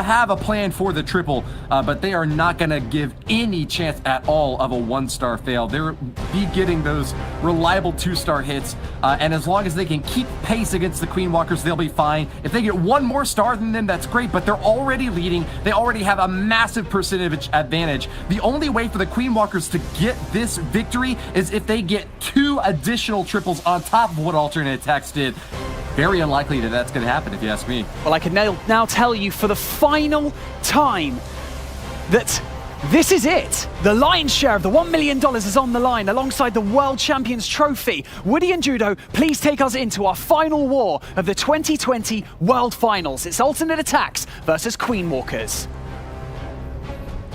have a plan for the triple, but they are not going to give any chance at all of a 1-star fail. They'll be getting those reliable 2-star hits, and as long as they can keep pace against the Queen Walkers, they'll be fine. If they get one more star than them, that's great, but they're already leading. They already have a massive percentage advantage. The only way for the Queen Walkers to get this victory is if they get 2 additional triples on top of what alternate attacks did. Very unlikely that that's going to happen, if you ask me. Well, I can now tell you for the final time that this is it. The lion's share of the $1 million is on the line alongside the World Champions Trophy. Woody and Judo, please take us into our final war of the 2020 World Finals. It's Alternate Attacks versus Queen Walkers.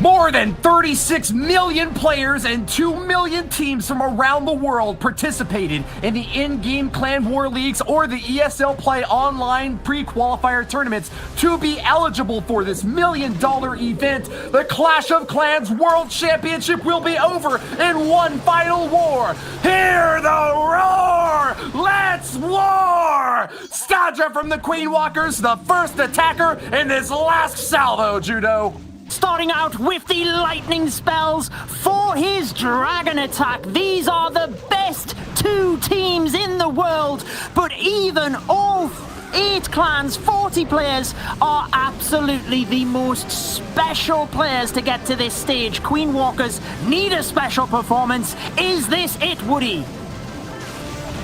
More than 36 million players and 2 million teams from around the world participated in the in-game Clan War Leagues or the ESL Play online pre-qualifier tournaments to be eligible for this $1 million event. The Clash of Clans World Championship will be over in one final war. Hear the roar! Let's war! Stadra from the Queen Walkers, the first attacker in this last salvo, Judo. Starting out with the lightning spells for his dragon attack. These are the best 2 teams in the world, but even all 8 clans, 40 players, are absolutely the most special players to get to this stage. Queen Walkers need a special performance. Is this it, Woody?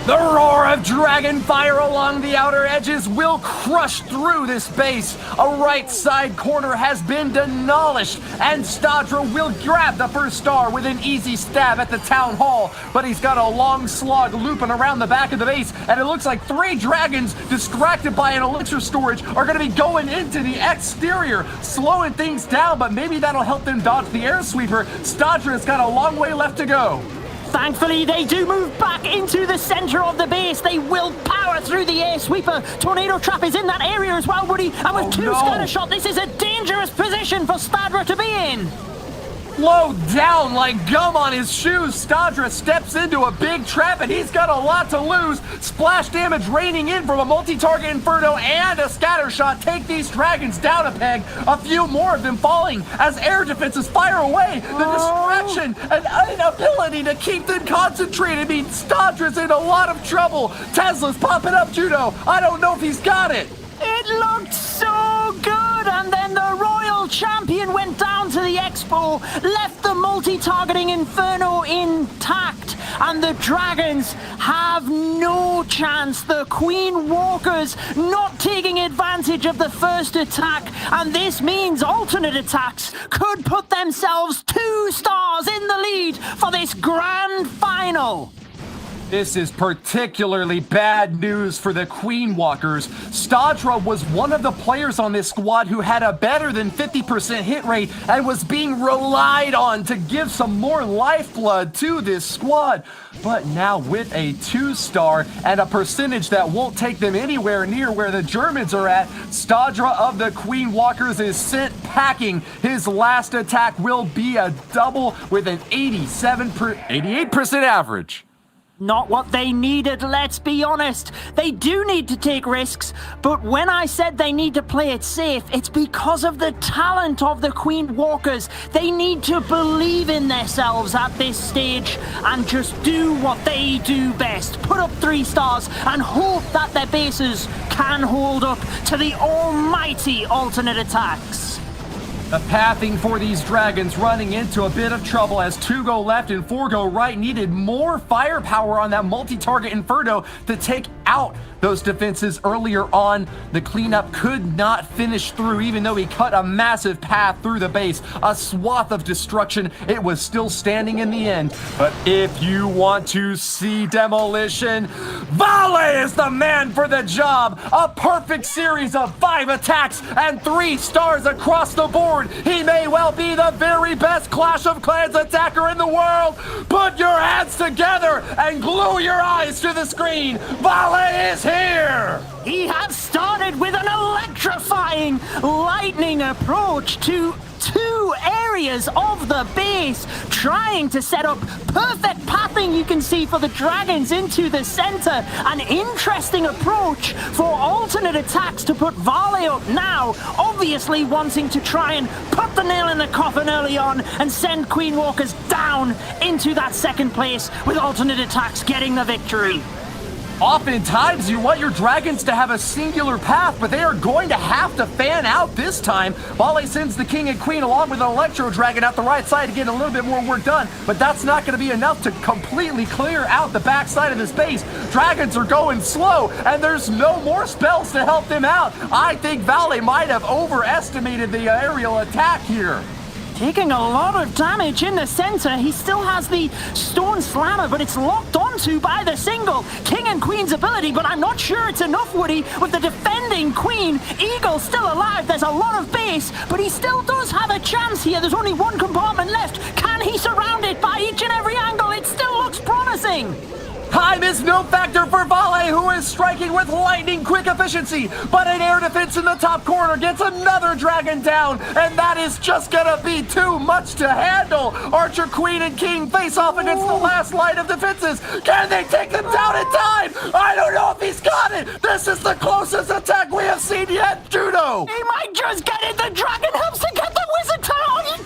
The roar of dragon fire along the outer edges will crush through this base. A right side corner has been demolished, and Stadra will grab the first star with an easy stab at the town hall. But he's got a long slog looping around the back of the base, and it looks like 3 dragons distracted by an elixir storage are going to be going into the exterior, slowing things down, but maybe that'll help them dodge the air sweeper. Stadra's got a long way left to go. Thankfully, they do move back into the center of the base. They will power through the air sweeper. Tornado Trap is in that area as well, Woody. And with 2 scatter shot, this is a dangerous position for Stadra to be in. Low down like gum on his shoes, Stadra steps into a big trap, and he's got a lot to lose. Splash damage raining in from a multi-target Inferno and a scatter shot take these dragons down a peg. A few more of them falling as air defenses fire away. The distraction and inability to keep them concentrated means Stadra's in a lot of trouble. Tesla's popping up, Judo. I don't know if he's got it. It looked so good, and then the Royal Champion went down to the Expo, left the multi-targeting Inferno intact, and the Dragons have no chance. The Queen Walkers not taking advantage of the first attack, and this means alternate attacks could put themselves 2 stars in the lead for this grand final. This is particularly bad news for the Queen Walkers. Stadra was one of the players on this squad who had a better than 50% hit rate and was being relied on to give some more lifeblood to this squad. But now with a 2-star and a percentage that won't take them anywhere near where the Germans are at, Stadra of the Queen Walkers is sent packing. His last attack will be a double with an 88% average. Not what they needed, let's be honest. They do need to take risks, but when I said they need to play it safe, it's because of the talent of the Queen Walkers. They need to believe in themselves at this stage and just do what they do best. Put up 3 stars and hope that their bases can hold up to the almighty alternate attacks. The pathing for these dragons running into a bit of trouble as 2 go left and 4 go right. Needed more firepower on that multi-target Inferno to take out those defenses earlier on. The cleanup could not finish through, even though he cut a massive path through the base. A swath of destruction. It was still standing in the end. But if you want to see demolition, Vale is the man for the job. A perfect series of 5 attacks and 3 stars across the board. He may well be the very best Clash of Clans attacker in the world. Put your hands together and glue your eyes to the screen. Vale is here! He has started with an electrifying lightning approach to two areas of the base, trying to set up perfect pathing, you can see, for the dragons into the center. An interesting approach for alternate attacks to put Vale up now, obviously wanting to try and put the nail in the coffin early on and send Queen Walkers down into that second place, with alternate attacks getting the victory. Oftentimes, you want your dragons to have a singular path, but they are going to have to fan out this time. Vale sends the king and queen along with an electro dragon out the right side to get a little bit more work done, but that's not going to be enough to completely clear out the backside of this base. Dragons are going slow, and there's no more spells to help them out. I think Vale might have overestimated the aerial attack here. Taking a lot of damage in the center. He still has the Stone Slammer, but it's locked onto by the single King and Queen's ability, but I'm not sure it's enough, Woody, with the defending Queen. Eagle still alive. There's a lot of base, but he still does have a chance here. There's only one compartment left. Can he surround it by each and every angle? It still looks promising. Time is no factor for Vale, who is striking with lightning quick efficiency, but an air defense in the top corner gets another dragon down, and that is just gonna be too much to handle. Archer, Queen, and King face off against the last line of defenses. Can they take them down in time? I don't know if he's got it. This is the closest attack we have seen yet, Judo. He might just get it. The dragon helps to get the wizard tower. Are you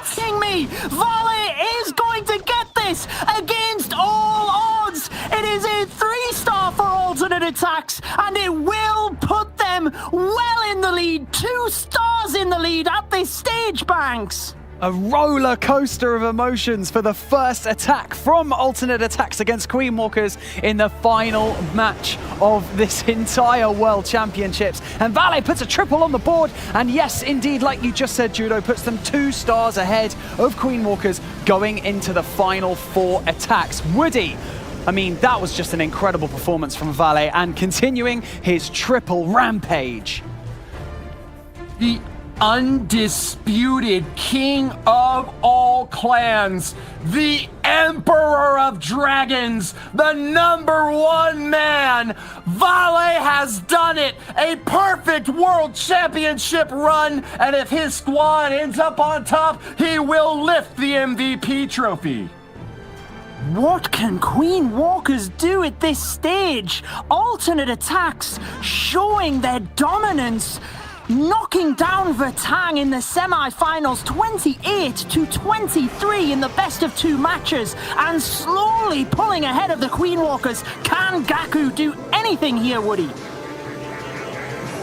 kidding me? Vale is going to get this against all odds. It is a 3-star for alternate attacks, and it will put them well in the lead. 2 stars in the lead at this stage, Banks. A roller coaster of emotions for the first attack from alternate attacks against Queen Walkers in the final match of this entire World Championships. And Vale puts a triple on the board, and yes, indeed, like you just said, Judo, puts them 2 stars ahead of Queen Walkers going into the final 4 attacks. Woody, I mean, that was just an incredible performance from Vale, and continuing his triple rampage. The undisputed king of all clans, the emperor of dragons, the #1 man, Vale has done it. A perfect world championship run, and if his squad ends up on top, he will lift the MVP trophy. What can Queen Walkers do at this stage? Alternate attacks showing their dominance, knocking down Vertang in the semi-finals 28-23 in the best of 2 matches, and slowly pulling ahead of the Queen Walkers. Can Gaku do anything here, Woody?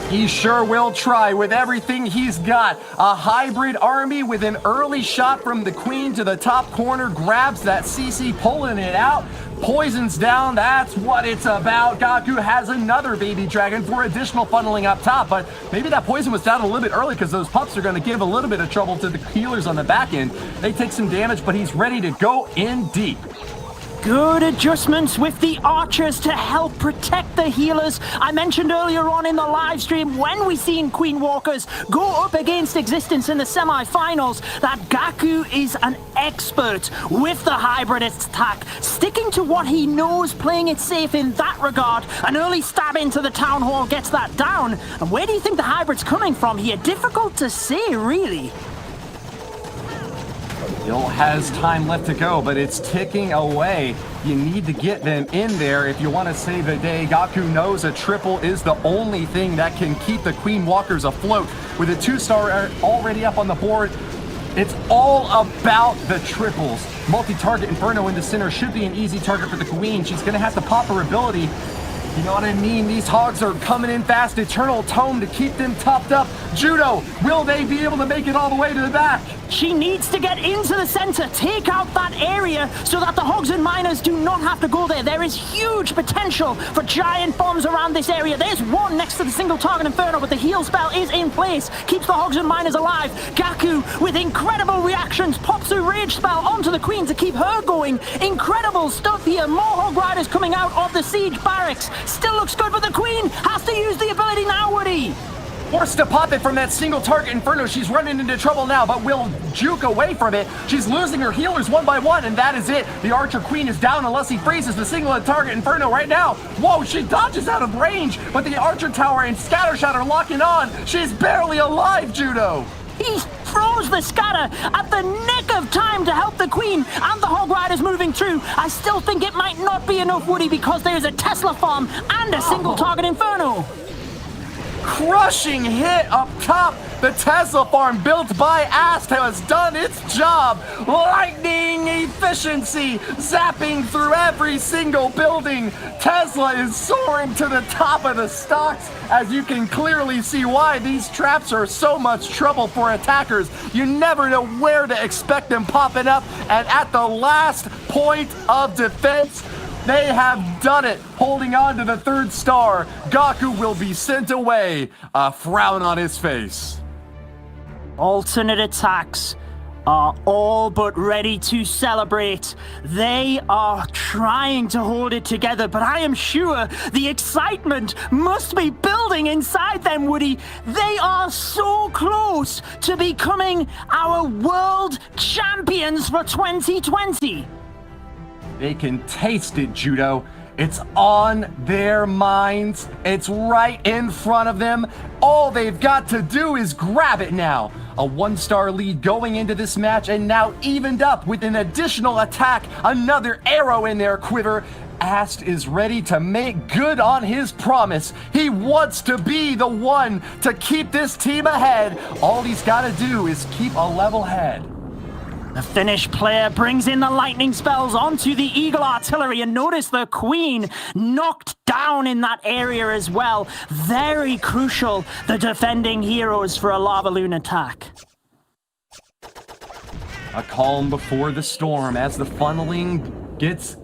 He sure will try with everything he's got. A hybrid army with an early shot from the Queen to the top corner, grabs that CC, pulling it out, poisons down. That's what it's about. Gaku has another baby dragon for additional funneling up top, but maybe that poison was down a little bit early because those pups are going to give a little bit of trouble to the healers on the back end. They take some damage, but he's ready to go in deep. Good adjustments with the archers to help protect the healers. I mentioned earlier on in the live stream, when we seen Queen Walkers go up against Existence in the semi-finals, that Gaku is an expert with the hybrid attack, sticking to what he knows, playing it safe in that regard. An early stab into the town hall gets that down. And where do you think the hybrid's coming from here? Difficult to say, really. Still has time left to go, but it's ticking away. You need to get them in there if you want to save the day. Gaku knows a triple is the only thing that can keep the Queen Walkers afloat. With a 2-star already up on the board, it's all about the triples. Multi-target Inferno in the center should be an easy target for the Queen. She's going to have to pop her ability. You know what I mean? These hogs are coming in fast. Eternal Tome to keep them topped up. Judo, will they be able to make it all the way to the back? She needs to get into the center, take out that area so that the Hogs and Miners do not have to go there. There is huge potential for giant bombs around this area. There's one next to the single target Inferno, but the heal spell is in place. Keeps the Hogs and Miners alive. Gaku, with incredible reactions, pops a rage spell onto the Queen to keep her going. Incredible stuff here. More Hog Riders coming out of the siege barracks. Still looks good, but the Queen has to use the ability now, Woody. Forced to pop it from that single target Inferno. She's running into trouble now, but will juke away from it. She's losing her healers one by one, and that is it. The Archer Queen is down unless he freezes the single target Inferno right now. Whoa, she dodges out of range, but the Archer Tower and Scattershot are locking on. She's barely alive, Judo. He froze the scatter at the nick of time to help the Queen and the Hog Riders moving through. I still think it might not be enough, Woody, because there's a Tesla farm and a single target Inferno. Crushing hit up top. The Tesla farm built by Ast has done its job. Lightning efficiency, zapping through every single building. Tesla is soaring to the top of the stocks. As you can clearly see why these traps are so much trouble for attackers. You never know where to expect them popping up. And at the last point of defense, they have done it, holding on to the third star. Gaku will be sent away, a frown on his face. Alternate Attacks are all but ready to celebrate. They are trying to hold it together, but I am sure the excitement must be building inside them, Woody. They are so close to becoming our world champions for 2020. They can taste it, Judo. It's on their minds. It's right in front of them. All they've got to do is grab it now. A 1-star lead going into this match, and now evened up with an additional attack. Another arrow in their quiver. Ast is ready to make good on his promise. He wants to be the one to keep this team ahead. All he's got to do is keep a level head. The Finnish player brings in the lightning spells onto the Eagle artillery, and notice the Queen knocked down in that area as well. Very crucial, the defending heroes for a lava loon attack. A calm before the storm as the funneling gets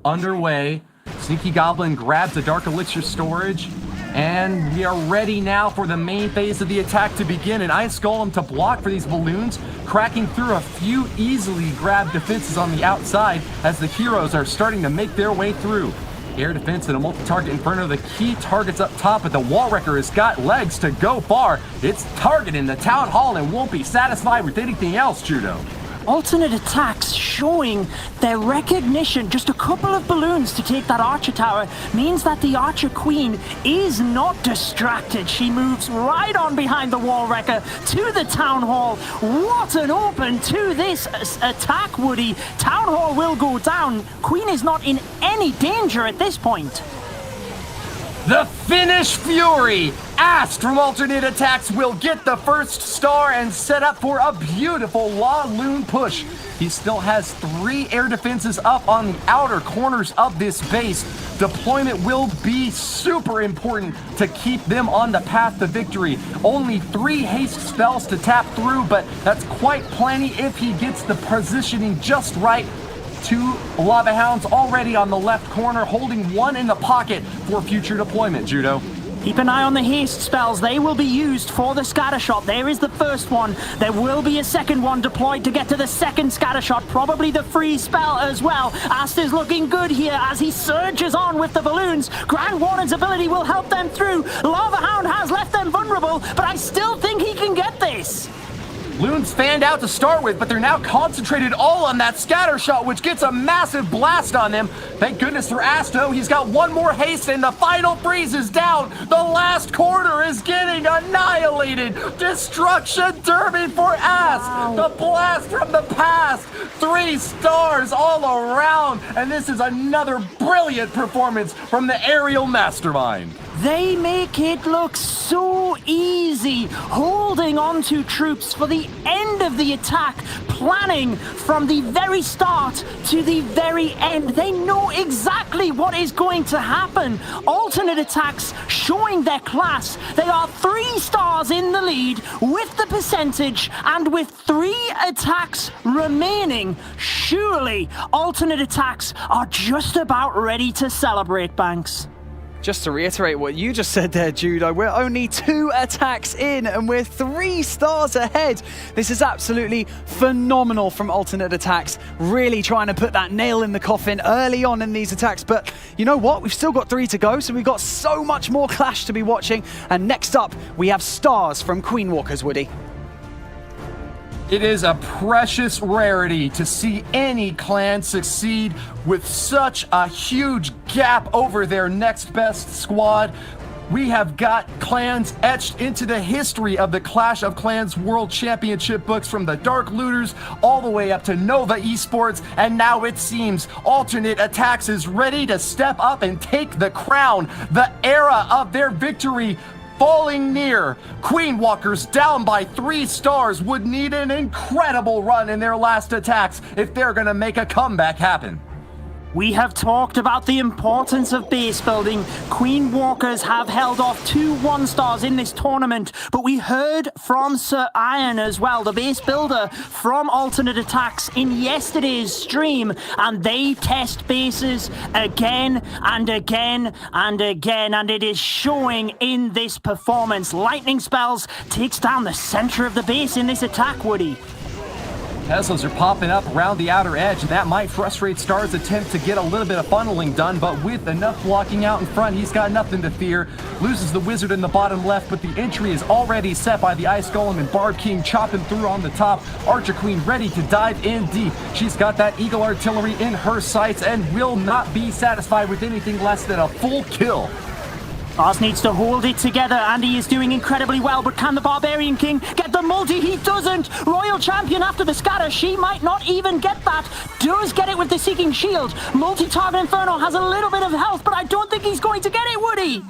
underway. Sneaky Goblin grabs a Dark Elixir storage, and we are ready now for the main phase of the attack to begin. An Ice Golem to block for these balloons, cracking through a few easily grabbed defenses on the outside as the heroes are starting to make their way through. Air defense and a multi-target Inferno, the key targets up top, but the Wall Wrecker has got legs to go far. It's targeting the Town Hall and won't be satisfied with anything else, Judo. Alternate Attacks showing their recognition. Just a couple of balloons to take that Archer Tower means that the Archer Queen is not distracted. She moves right on behind the Wall Wrecker to the Town Hall. What an open to this attack, Woody. Town Hall will go down. Queen is not in any danger at this point. The Finnish Fury! Ast from Alternate Attacks will get the first star and set up for a beautiful La Loon push. He still has 3 air defenses up on the outer corners of this base. Deployment will be super important to keep them on the path to victory. Only 3 haste spells to tap through, but that's quite plenty if he gets the positioning just right. 2 Lava Hounds already on the left corner, holding 1 in the pocket for future deployment, Judo. Keep an eye on the haste spells. They will be used for the scatter shot. There is the first one. There will be a second one deployed to get to the second scatter shot. Probably the freeze spell as well. Ast is looking good here as he surges on with the balloons. Grand Warden's ability will help them through. Lava Hound has left them vulnerable, but I still think he can get this. Loons fanned out to start with, but they're now concentrated all on that scatter shot, which gets a massive blast on them. Thank goodness for Asto. He's got 1 more haste, and the final freeze is down. The last corner is getting annihilated. Destruction Derby for Ast. Wow. The blast from the past. 3 stars all around, and this is another brilliant performance from the aerial mastermind. They make it look so easy, holding on to troops for the end of the attack, planning from the very start to the very end. They know exactly what is going to happen. Alternate Attacks showing their class. They are 3 stars in the lead with the percentage, and with 3 attacks remaining, surely Alternate Attacks are just about ready to celebrate, Banks. Just to reiterate what you just said there, Judo, we're only 2 attacks in and we're 3 stars ahead. This is absolutely phenomenal from Alternate Attacks, really trying to put that nail in the coffin early on in these attacks. But you know what? We've still got 3 to go, so we've got so much more Clash to be watching. And next up, we have stars from Queen Walkers, Woody. It is a precious rarity to see any clan succeed with such a huge gap over their next best squad. We have got clans etched into the history of the Clash of Clans World Championship books, from the Dark Looters all the way up to Nova Esports, and now it seems alternate Attax is ready to step up and take the crown. The era of their victory falling near. Queen Walkers, down by 3 stars, would need an incredible run in their last attacks if they're gonna make a comeback happen. We have talked about the importance of base building. Queen Walkers have held off 2 1-stars in this tournament, but we heard from Sir Iron as well, the base builder from Alternate Attax, in yesterday's stream, and they test bases again and again and again, and it is showing in this performance. Lightning spells takes down the center of the base in this attack, Woody. Teslas are popping up around the outer edge, and that might frustrate Star's attempt to get a little bit of funneling done, but with enough blocking out in front, he's got nothing to fear. Loses the Wizard in the bottom left, but the entry is already set by the Ice Golem and Barb King chopping through on the top. Archer Queen ready to dive in deep. She's got that Eagle Artillery in her sights and will not be satisfied with anything less than a full kill. Stars needs to hold it together, and he is doing incredibly well, but can the Barbarian King get the multi? He doesn't! Royal Champion after the scatter, she might not even get that. Does get it with the Seeking Shield. Multi-target Inferno has a little bit of health, but I don't think he's going to get it, Woody!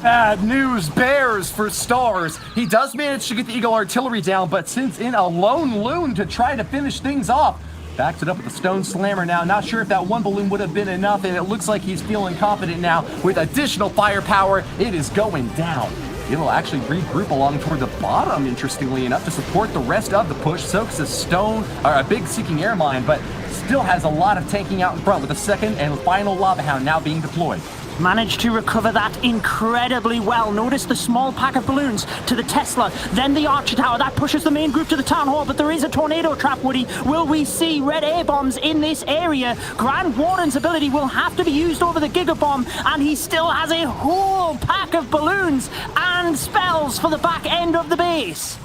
Bad news bears for Stars. He does manage to get the Eagle Artillery down, but sends in a lone loon to try to finish things off. Backs it up with the Stone Slammer now. Not sure if that one balloon would have been enough, and it looks like he's feeling confident now. With additional firepower, it is going down. It'll actually regroup along toward the bottom, interestingly enough, to support the rest of the push. Soaks a stone, or a big Seeking Air Mine, but still has a lot of tanking out in front, with a second and final Lava Hound now being deployed. Managed to recover that incredibly well. Notice the small pack of balloons to the Tesla, then the Archer Tower. That pushes the main group to the Town Hall, but there is a tornado trap, Woody. Will we see red air bombs in this area? Grand Warden's ability will have to be used over the Giga Bomb, and he still has a whole pack of balloons and spells for the back end of the base.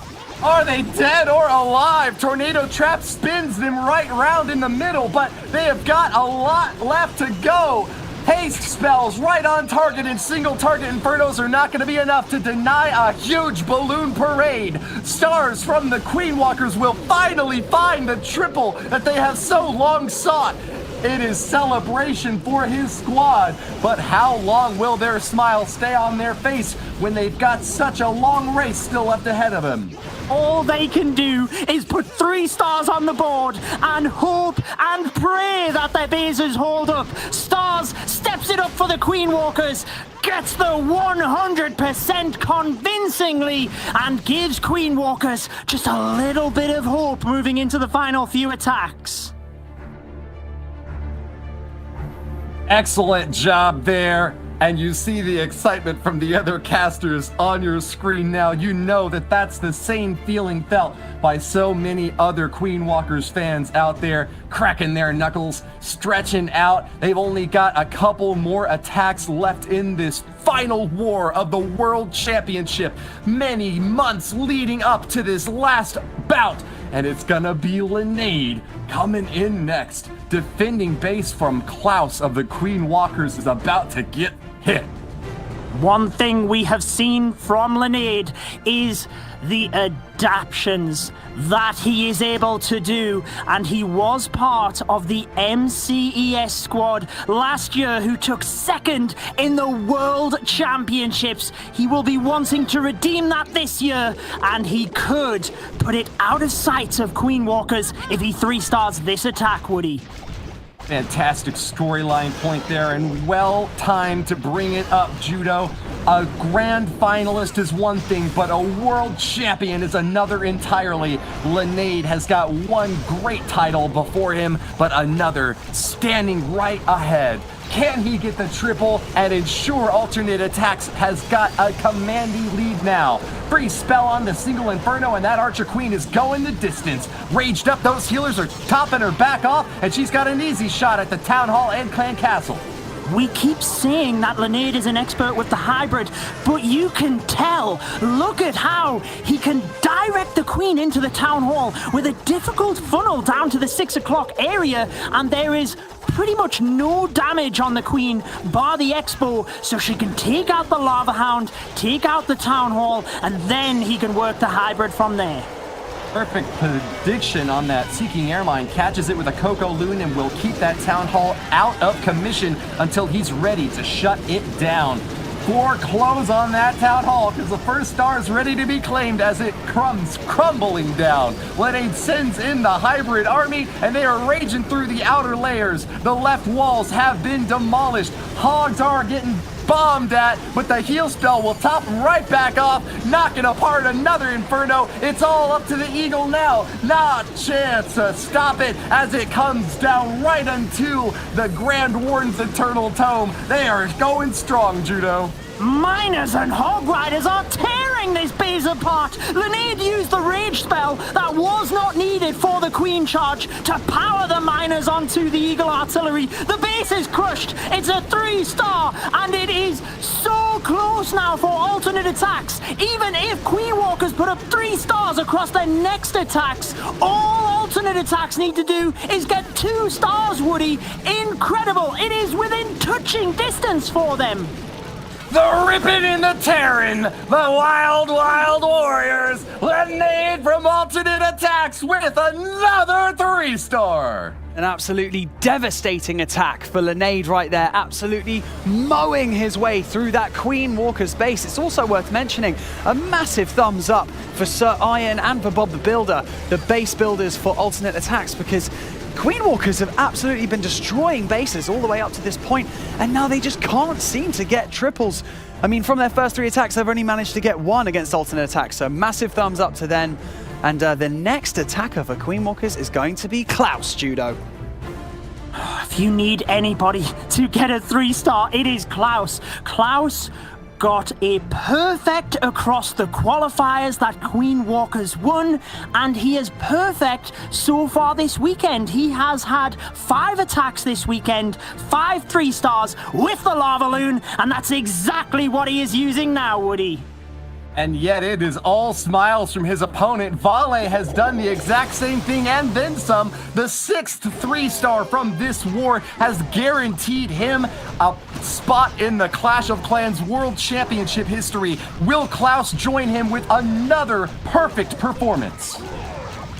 Are they dead or alive? Tornado Trap spins them right round in the middle, but they have got a lot left to go. Haste spells right on target, and single target Infernos are not going to be enough to deny a huge balloon parade. Stars from the Queen Walkers will finally find the triple that they have so long sought. It is celebration for his squad, but how long will their smile stay on their face when they've got such a long race still left ahead of them? All they can do is put 3 stars on the board and hope and pray that their bases hold up. Stars steps it up for the Queen Walkers, gets the 100% convincingly, and gives Queen Walkers just a little bit of hope moving into the final few attacks. Excellent job there. And you see the excitement from the other casters on your screen now. You know that that's the same feeling felt by so many other Queen Walkers fans out there, cracking their knuckles, stretching out. They've only got a couple more attacks left in this final war of the World Championship. Many months leading up to this last bout, and it's gonna be Lenaide coming in next. Defending base from Klaus of the Queen Walkers is about to get hit. One thing we have seen from Lenaide is the adaptions that he is able to do, and he was part of the MCES squad last year who took second in the World Championships. He will be wanting to redeem that this year, and he could put it out of sight of Queen Walkers if he 3-stars this attack, Woody. Fantastic storyline point there, and well timed to bring it up, Judo. A grand finalist is one thing, but a world champion is another entirely. Lenaide has got one great title before him, but another standing right ahead. Can he get the triple and ensure Alternate Attax has got a commanding lead now? Free spell on the single Inferno, and that Archer Queen is going the distance. Raged up, those healers are topping her back off, and she's got an easy shot at the Town Hall and Clan Castle. We keep saying that Lenaide is an expert with the hybrid, but you can tell. Look at how he can direct the Queen into the Town Hall with a difficult funnel down to the 6 o'clock area, and there is pretty much no damage on the Queen bar the Expo, so she can take out the Lava Hound, take out the Town Hall, and then he can work the hybrid from there. Perfect prediction on that Seeking Airmine. Catches it with a Coco Loon and will keep that Town Hall out of commission until he's ready to shut it down. Foreclose on that Town Hall because the first star is ready to be claimed as it comes crumbling down. Lenaide sends in the hybrid army and they are raging through the outer layers. The left walls have been demolished. Hogs are getting bombed at, but the heal spell will top right back off, knocking apart another Inferno. It's all up to the Eagle now. Not a chance to stop it as it comes down right unto the Grand Warden's Eternal Tome. They are going strong, Judo. Miners and Hog Riders are tearing this base apart. Lenaide used the rage spell that was not needed for the Queen charge to power the miners onto the Eagle artillery. The base is crushed. It's a 3-star, and it is so close now for alternate attacks. Even if Queen Walkers put up 3 stars across their next attacks, all alternate attacks need to do is get 2 stars, Woody. Incredible. It is within touching distance for them. The ripping and the tearing, the wild, wild warriors. Lenaide from alternate attacks with another 3-star. An absolutely devastating attack for Lenaide right there, absolutely mowing his way through that Queen Walker's base. It's also worth mentioning a massive thumbs up for Sir Iron and for Bob the Builder, the base builders for alternate attacks, because Queen Walkers have absolutely been destroying bases all the way up to this point, and now they just can't seem to get triples. I mean, from their first 3 attacks, they've only managed to get 1 against alternate attacks, so massive thumbs up to them. And the next attacker for Queen Walkers is going to be Klaus, Judo. If you need anybody to get a 3-star, it is Klaus. Klaus got a perfect across the qualifiers that Queen Walkers won, and he is perfect so far this weekend. He has had 5 attacks this weekend, 5 3-stars with the Lava Loon, and that's exactly what he is using now, Woody. And yet it is all smiles from his opponent. Vale has done the exact same thing and then some. The 6th 3-star from this war has guaranteed him a spot in the Clash of Clans World Championship history. Will Klaus join him with another perfect performance?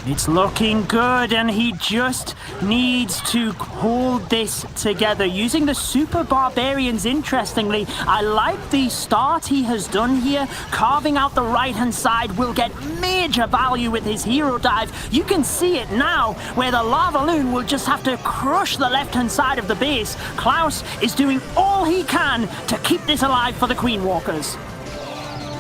It's looking good, and he just needs to hold this together. Using the Super Barbarians, interestingly, I like the start he has done here. Carving out the right-hand side will get major value with his hero dive. You can see it now, where the Lava Loon will just have to crush the left-hand side of the base. Klaus is doing all he can to keep this alive for the Queen Walkers.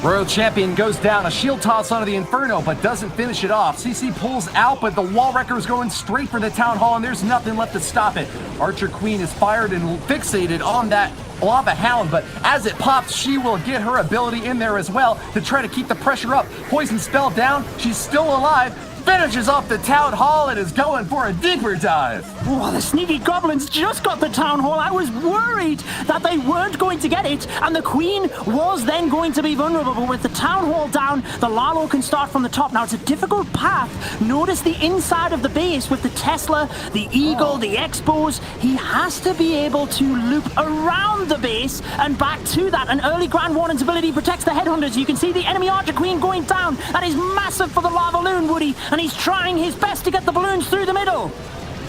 Royal Champion goes down, a shield toss onto the Inferno, but doesn't finish it off. CC pulls out, but the Wall Wrecker is going straight for the Town Hall, and there's nothing left to stop it. Archer Queen is fired and fixated on that Lava Hound, but as it pops, she will get her ability in there as well to try to keep the pressure up. Poison spell down, she's still alive, finishes off the Town Hall and is going for a deeper dive. Oh, the sneaky goblins just got the Town Hall. I was worried that they weren't going to get it, and the Queen was then going to be vulnerable. But with the Town Hall down, the Lalo can start from the top. Now, it's a difficult path. Notice the inside of the base with the Tesla, the Eagle, the Expos. He has to be able to loop around the base and back to that. An early Grand Warden's ability protects the Headhunters. You can see the enemy Archer Queen going down. That is massive for the Lava Loon, Woody, and he's trying his best to get the balloons through the middle.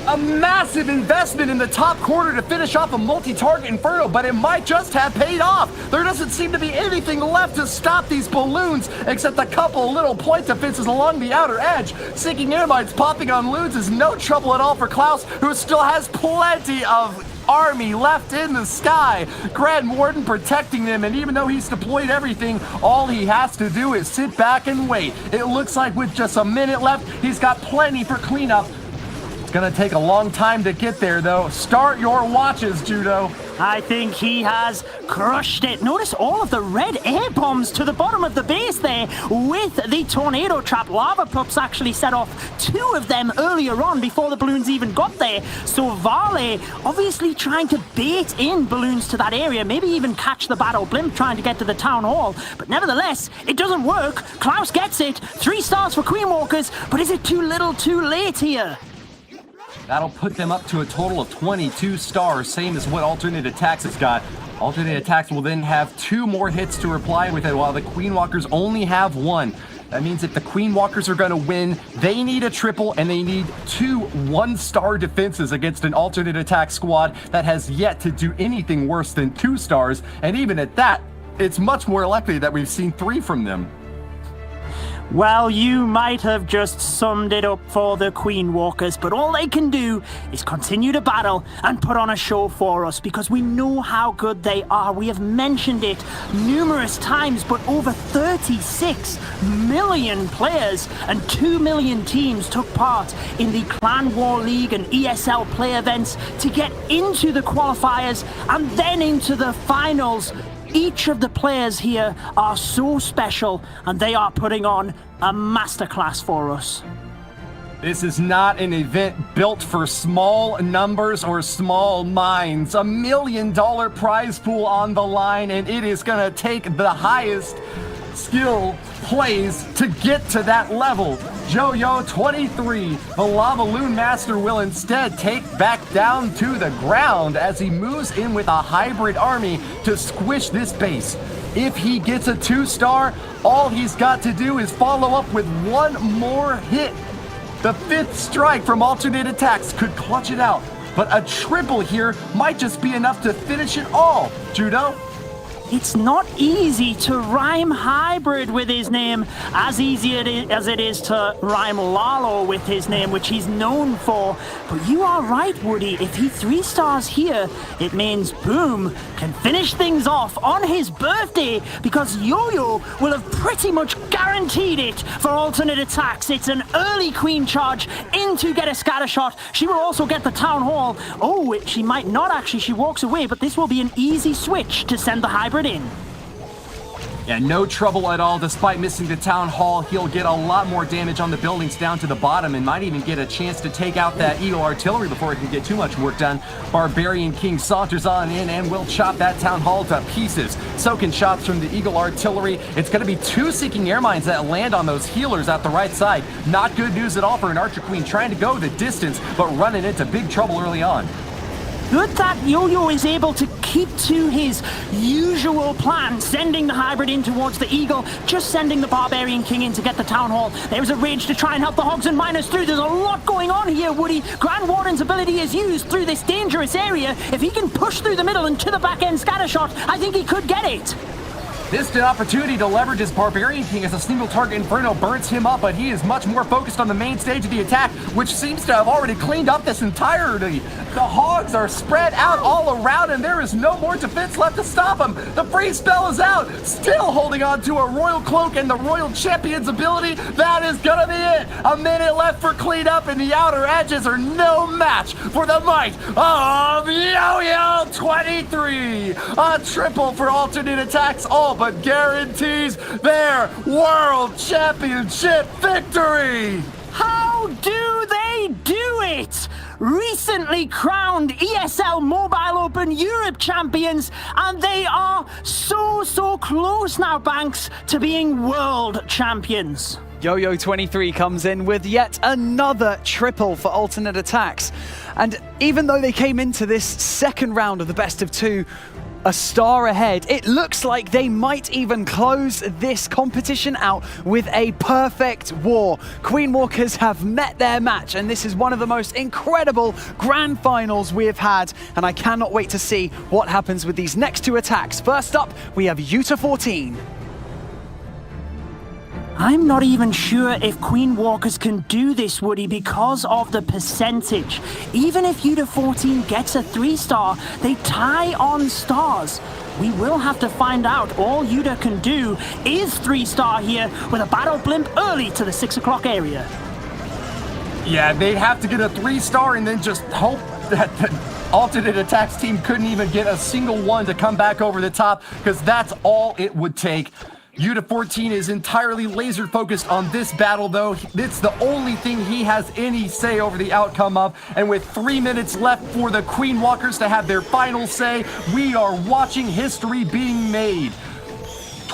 A massive investment in the top quarter to finish off a multi-target Inferno, but it might just have paid off. There doesn't seem to be anything left to stop these balloons except a couple little point defenses along the outer edge. Seeking Airmines popping on loons is no trouble at all for Klaus, who still has plenty of army left in the sky. Grand Warden protecting them, and even though he's deployed everything, all he has to do is sit back and wait. It looks like with just a minute left, he's got plenty for cleanup. It's gonna take a long time to get there, though. Start your watches, Judo. I think he has crushed it. Notice all of the red air bombs to the bottom of the base there with the tornado trap. Lava pups actually set off 2 of them earlier on before the balloons even got there. So Vale obviously trying to bait in balloons to that area, maybe even catch the battle blimp trying to get to the Town Hall. But nevertheless, it doesn't work. Klaus gets it. 3 stars for Queen Walkers, but is it too little too late here? That'll put them up to a total of 22 stars, same as what Alternate Attacks has got. Alternate Attacks will then have 2 more hits to reply with it, while the Queen Walkers only have 1. That means if the Queen Walkers are going to win, they need a triple, and they need 2 1-star defenses against an Alternate Attack squad that has yet to do anything worse than 2 stars. And even at that, it's much more likely that we've seen 3 from them. Well, you might have just summed it up for the Queen Walkers, but all they can do is continue to battle and put on a show for us, because we know how good they are. We have mentioned it numerous times, but over 36 million players and 2 million teams took part in the Clan War League and ESL play events to get into the qualifiers and then into the finals. Each of the players here are so special, and they are putting on a masterclass for us. This is not an event built for small numbers or small minds. $1 million prize pool on the line, and it is going to take the highest skill plays to get to that level. Yo-Yo 23, the Lava Loon Master, will instead take back down to the ground as he moves in with a hybrid army to squish this base. If he gets a 2-star, all he's got to do is follow up with 1 more hit. The 5th strike from Alternate Attacks could clutch it out, but a triple here might just be enough to finish it all. Judo? It's not easy to rhyme hybrid with his name, as easy as it is to rhyme Lalo with his name, which he's known for. But you are right, Woody. If he 3-stars here, it means BuMm can finish things off on his birthday, because Yo-Yo will have pretty much guaranteed it for Alternate Attacks. It's an early Queen charge in to get a scatter shot. She will also get the Town Hall. Oh, she might not actually. She walks away, but this will be an easy switch to send the hybrid in. Yeah, no trouble at all. Despite missing the Town Hall, he'll get a lot more damage on the buildings down to the bottom and might even get a chance to take out that Eagle Artillery before it can get too much work done. Barbarian King saunters on in and will chop that Town Hall to pieces. Soaking shots from the Eagle Artillery. It's going to be 2 Seeking Air Mines that land on those healers at the right side. Not good news at all for an Archer Queen trying to go the distance, but running into big trouble early on. Good that Yo-Yo is able to keep to his usual plan, sending the hybrid in towards the Eagle, just sending the Barbarian King in to get the Town Hall. There's a rage to try and help the Hogs and Miners through. There's a lot going on here, Woody. Grand Warden's ability is used through this dangerous area. If he can push through the middle and to the back end scatter shot, I think he could get it. This is an opportunity to leverage his Barbarian King as a single target Inferno burns him up, but he is much more focused on the main stage of the attack, which seems to have already cleaned up this entirety. The Hogs are spread out all around, and there is no more defense left to stop him. The freeze spell is out, still holding on to a Royal Cloak and the Royal Champion's ability. That is gonna be it. A minute left for cleanup, and the outer edges are no match for the might of Yo-Yo 23. A triple for Alternate Attacks, all but guarantees their World Championship victory! How do they do it? Recently crowned ESL Mobile Open Europe champions, and they are so close now, Banks, to being world champions. Yo-Yo 23 comes in with yet another triple for Alternate Attacks. And even though they came into this second round of the best of 2 a star ahead, it looks like they might even close this competition out with a perfect war. Queen Walkers have met their match, and this is one of the most incredible grand finals we have had, and I cannot wait to see what happens with these next 2 attacks. First up, we have Yuta 14. I'm not even sure if Queen Walkers can do this, Woody, because of the percentage. Even if Yuta 14 gets a 3-star, they tie on stars. We will have to find out. All Yuta can do is 3-star here with a battle blimp early to the 6 o'clock area. Yeah, they'd have to get a 3-star and then just hope that the Alternate Attacks team couldn't even get a single one to come back over the top, because that's all it would take. Yuta 14 is entirely laser focused on this battle, though. It's the only thing he has any say over the outcome of. And with 3 minutes left for the Queen Walkers to have their final say, we are watching history being made.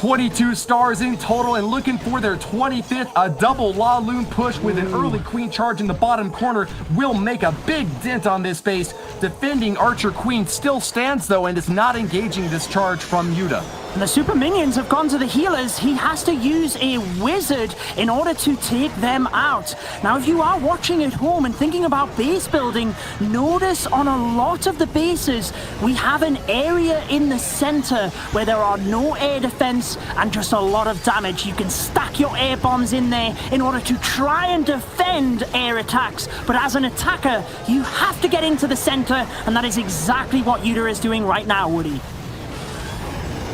22 stars in total and looking for their 25th. A double La Lune push with an early queen charge in the bottom corner will make a big dent on this base. Defending Archer Queen still stands though and is not engaging this charge from Yuta. And the super minions have gone to the healers. He has to use a wizard in order to take them out. Now, if you are watching at home and thinking about base building, notice on a lot of the bases, we have an area in the center where there are no air defense and just a lot of damage. You can stack your air bombs in there in order to try and defend air attacks. But as an attacker, you have to get into the center, and that is exactly what Yuta is doing right now, Woody.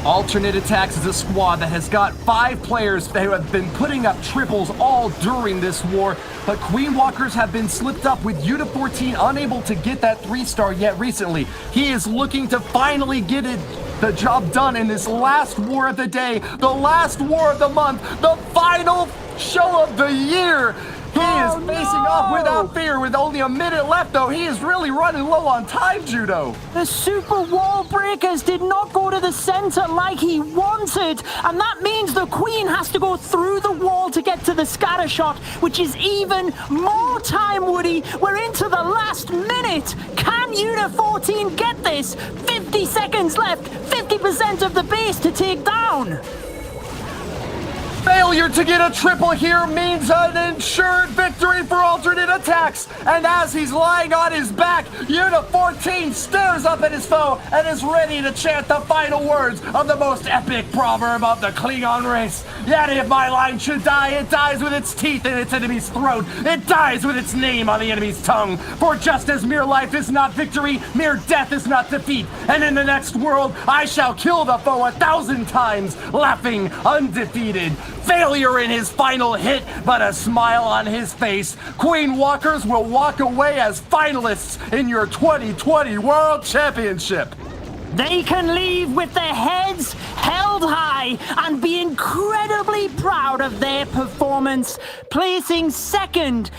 Alternate Attax is a squad that has got 5 players who have been putting up triples all during this war, but Queen Walkers have been slipped up with Yuta 14 unable to get that 3-star yet recently. He is looking to finally get the job done in this last war of the day, the last war of the month, the final show of the year. He is facing off without fear with only a minute left, though. He is really running low on time, Judo. The super wall breakers did not go to the center like he wanted, and that means the queen has to go through the wall to get to the scatter shot, which is even more time, Woody. We're into the last minute. Can Yuta 14 get this? 50 seconds left, 50% of the base to take down. Failure to get a triple here means an ensured victory for Alternate Attax. And as he's lying on his back, Yuta 14 stares up at his foe and is ready to chant the final words of the most epic proverb of the Klingon race. Yet if my line should die, it dies with its teeth in its enemy's throat. It dies with its name on the enemy's tongue. For just as mere life is not victory, mere death is not defeat. And in the next world, I shall kill the foe 1,000 times, laughing undefeated. Failure in his final hit, but a smile on his face. Queen Walkers will walk away as finalists in your 2020 World Championship. They can leave with their heads held high and be incredibly proud of their performance, placing second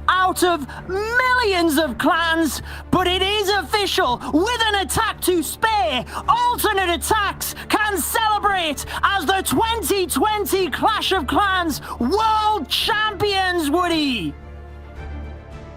out of millions of clans. But it is official, with an attack to spare, Alternate Attax can celebrate as the 2020 Clash of Clans World Champions, Woody.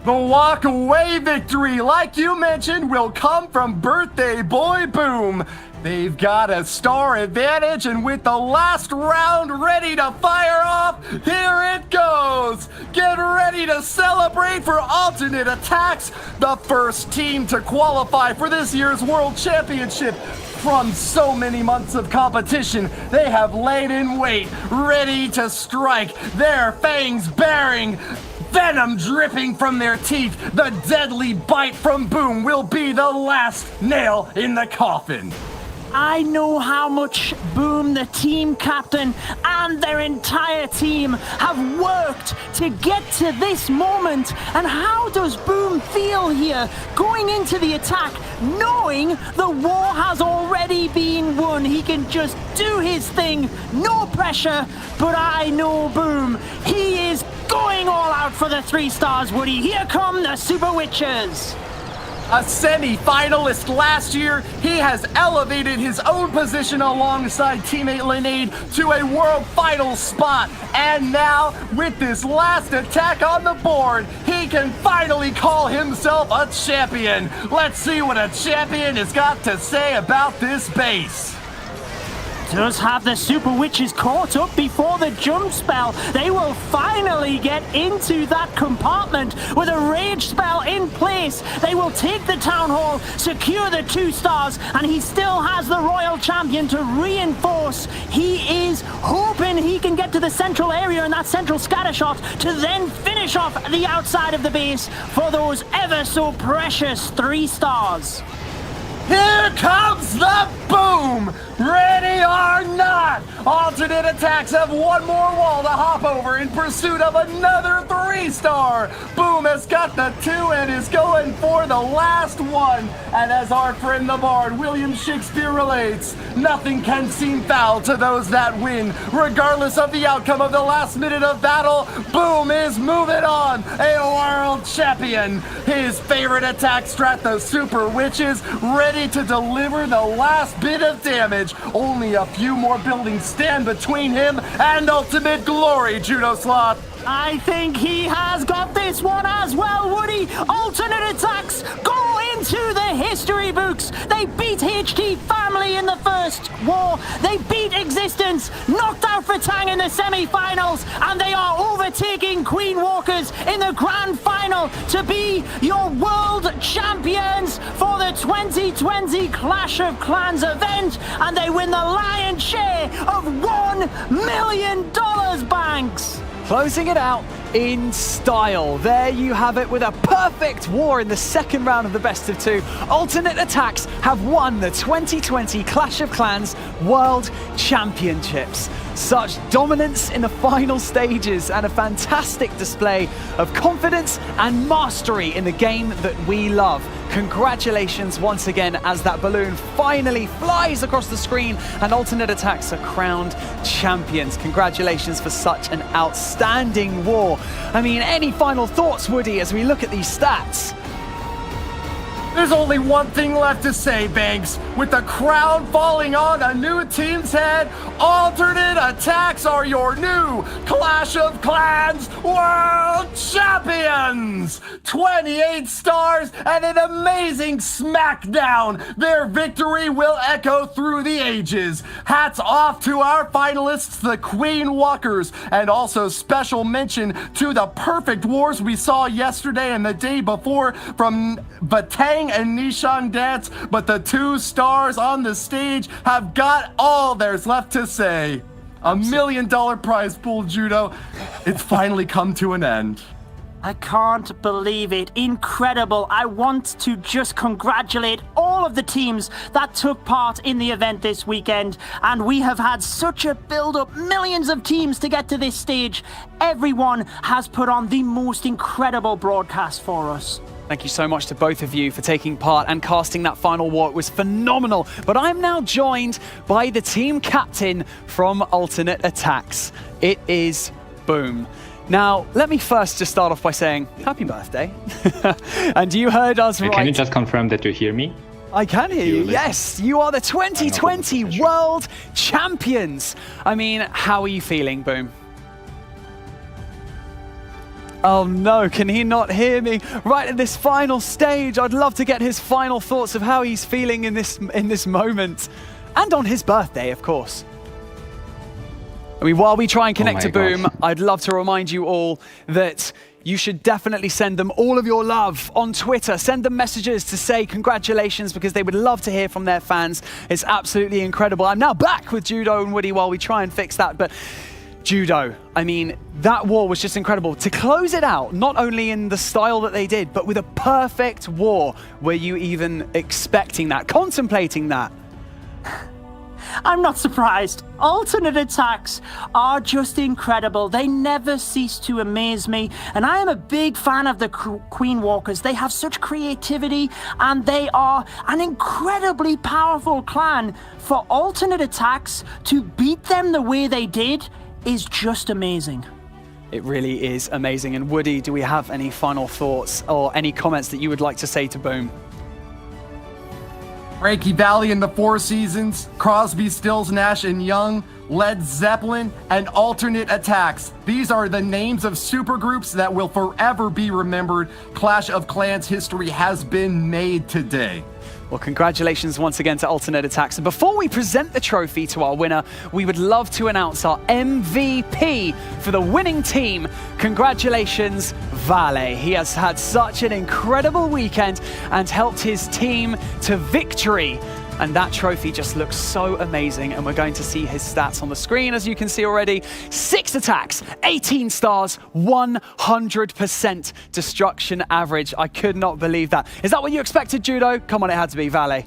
The walk-away victory, like you mentioned, will come from birthday boy BuMm. They've got a star advantage, and with the last round ready to fire off, here it goes! Get ready to celebrate for Alternate Attax, the first team to qualify for this year's World Championship. From so many months of competition, they have laid in wait, ready to strike, their fangs baring, venom dripping from their teeth. The deadly bite from BuMm will be the last nail in the coffin. I know how much BuMm, the team captain, and their entire team have worked to get to this moment. And how does BuMm feel here, going into the attack, knowing the war has already been won? He can just do his thing, no pressure, but I know BuMm. He is going all out for the 3 stars, Woody. Here come the Super Witches. A semi-finalist last year, he has elevated his own position alongside teammate Lenaide to a world final spot. And now, with this last attack on the board, he can finally call himself a champion. Let's see what a champion has got to say about this base. Does have the Super Witches caught up before the jump spell. They will finally get into that compartment with a rage spell in place. They will take the town hall, secure the 2 stars, and he still has the royal champion to reinforce. He is hoping he can get to the central area in that central scatter shot to then finish off the outside of the base for those ever so precious 3 stars. Here comes the BuMm! Ready or not, Alternate Attax have one more wall to hop over in pursuit of another 3-star. BuMm has got the 2 and is going for the last one. And as our friend the Bard, William Shakespeare, relates, nothing can seem foul to those that win. Regardless of the outcome of the last minute of battle, BuMm is moving on, a world champion. His favorite attack strat, the Super Witches, ready to deliver the last bit of damage. advantage. Only a few more buildings stand between him and ultimate glory, Judo Sloth. I think he has got this one as well, Woody. Alternate Attacks go into the history books. They beat HT Family in the first war. They beat Existence, knocked out Fatang in the semi-finals, and they are overtaking Queen Walkers in the grand final to be your world champions for the 2020 Clash of Clans event, and they win the lion's share of $1 million, Banks. Closing it out in style. There you have it with a perfect war in the second round of the best of two. Alternate Attacks have won the 2020 Clash of Clans World Championships. Such dominance in the final stages and a fantastic display of confidence and mastery in the game that we love. Congratulations once again as that balloon finally flies across the screen and Alternate Attacks are crowned champions. Congratulations for such an outstanding war. I mean, any final thoughts, Woody, as we look at these stats? There's only one thing left to say, Banks. With the crown falling on a new team's head, Alternate Attacks are your new Clash of Clans World Champions! 28 stars and an amazing smackdown. Their victory will echo through the ages. Hats off to our finalists, the Queen Walkers, and also special mention to the perfect wars we saw yesterday and the day before from Batang and Nishan Dance, but the two stars on the stage have got all there's left to say. $1 million prize pool, Judo. It's finally come to an end. I can't believe it. Incredible. I want to just congratulate all of the teams that took part in the event this weekend. And we have had such a build-up, millions of teams to get to this stage. Everyone has put on the most incredible broadcast for us. Thank you so much to both of you for taking part and casting that final war. It was phenomenal. But I'm now joined by the team captain from Alternate Attacks. It is BuMm. Now, let me first just start off by saying happy birthday. And you heard us right. Can you just confirm that you hear me? I can hear you. Yes, you are the 2020 World Champions. I mean, how are you feeling, BuMm? Oh no, can he not hear me? Right at this final stage, I'd love to get his final thoughts of how he's feeling in this moment. And on his birthday, of course. I mean, while we try and connect to BuMm, I'd love to remind you all that you should definitely send them all of your love on Twitter. Send them messages to say congratulations because they would love to hear from their fans. It's absolutely incredible. I'm now back with Judo and Woody while we try and fix that. But Judo, I mean, that war was just incredible. To close it out, not only in the style that they did, but with a perfect war. Were you even expecting that, contemplating that? I'm not surprised. Alternate Attacks are just incredible. They never cease to amaze me. And I am a big fan of the Queen Walkers. They have such creativity and they are an incredibly powerful clan. For Alternate Attacks to beat them the way they did is just amazing. It really is amazing. And Woody, do we have any final thoughts or any comments that you would like to say to BuMm? Frankie Valli in the Four Seasons, Crosby, Stills, Nash and Young, Led Zeppelin, and Alternate Attacks. These are the names of supergroups that will forever be remembered. Clash of Clans history has been made today. Well, congratulations once again to Alternate Attacks. And before we present the trophy to our winner, we would love to announce our MVP for the winning team. Congratulations, Vale. He has had such an incredible weekend and helped his team to victory. And that trophy just looks so amazing. And we're going to see his stats on the screen, as you can see already. 6 attacks, 18 stars, 100% destruction average. I could not believe that. Is that what you expected, Judo? Come on, it had to be Vale.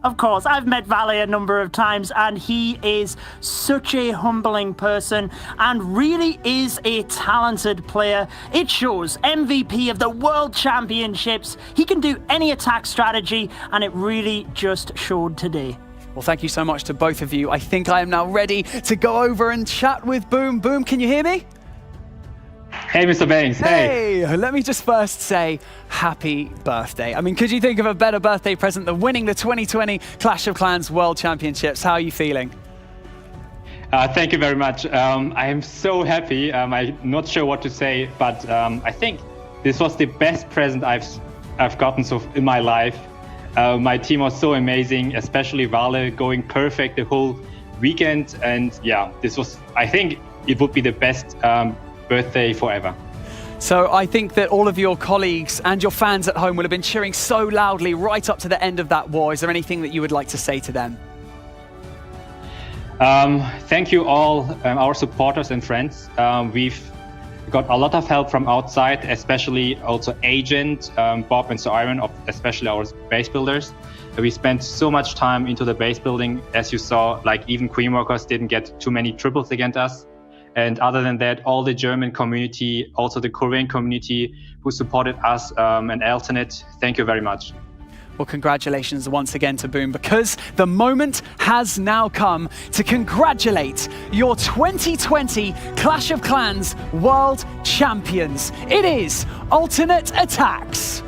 Of course, I've met Vale a number of times and he is such a humbling person and really is a talented player. It shows. MVP of the World Championships. He can do any attack strategy and it really just showed today. Well, thank you so much to both of you. I think I am now ready to go over and chat with BuMm. BuMm, can you hear me? Hey, Mr. Banks. Hey. Hey, let me just first say happy birthday. I mean, could you think of a better birthday present than winning the 2020 Clash of Clans World Championships? How are you feeling? Thank you very much. I am so happy. I'm not sure what to say, but I think this was the best present I've gotten so in my life. My team was so amazing, especially Vale going perfect the whole weekend. And yeah, I think it would be the best birthday forever. So I think that all of your colleagues and your fans at home will have been cheering so loudly right up to the end of that war. Is there anything that you would like to say to them? Thank you all, our supporters and friends. We've got a lot of help from outside, especially also Agent, Bob and Sir Iron, especially our base builders. We spent so much time into the base building. As you saw, like even Queen Workers didn't get too many triples against us. And other than that, all the German community, also the Korean community who supported us and Alternate, thank you very much. Well, congratulations once again to BuMm, because the moment has now come to congratulate your 2020 Clash of Clans World Champions. It is Alternate Attax.